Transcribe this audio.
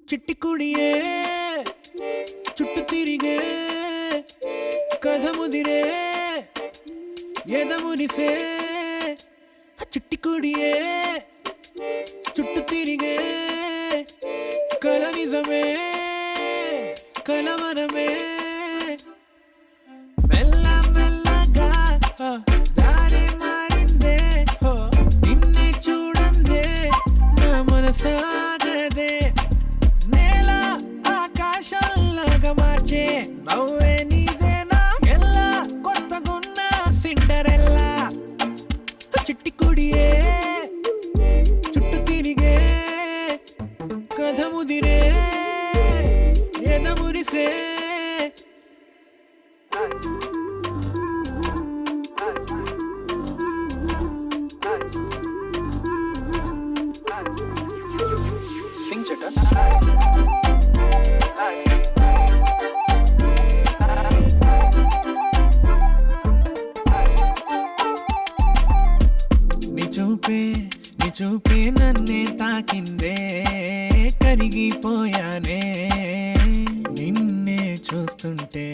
చిట్టి కుడియే చుట్టు తిరిగే కథ ముదిరే ఎదమురిసే చిట్టి కుడియే చుట్టు తిరిగే కల నిజమే కలవరమే మెల్ల మెల్లగా దారి మారిందే నిన్నే చూడందే నా మనసాగదే నేల ఆకాశంలాగా మార్చే నవ్వే నీదేనా ఎల్లా కొత్తగున్న సిండరెల్లా చిట్టి కుడియే చుట్టు తిరిగే కథ ముదిరే ఎదమురిసే నీ చూపే నన్నే తాకిందే కరిగిపోయానే నిన్నే చూస్తుంటే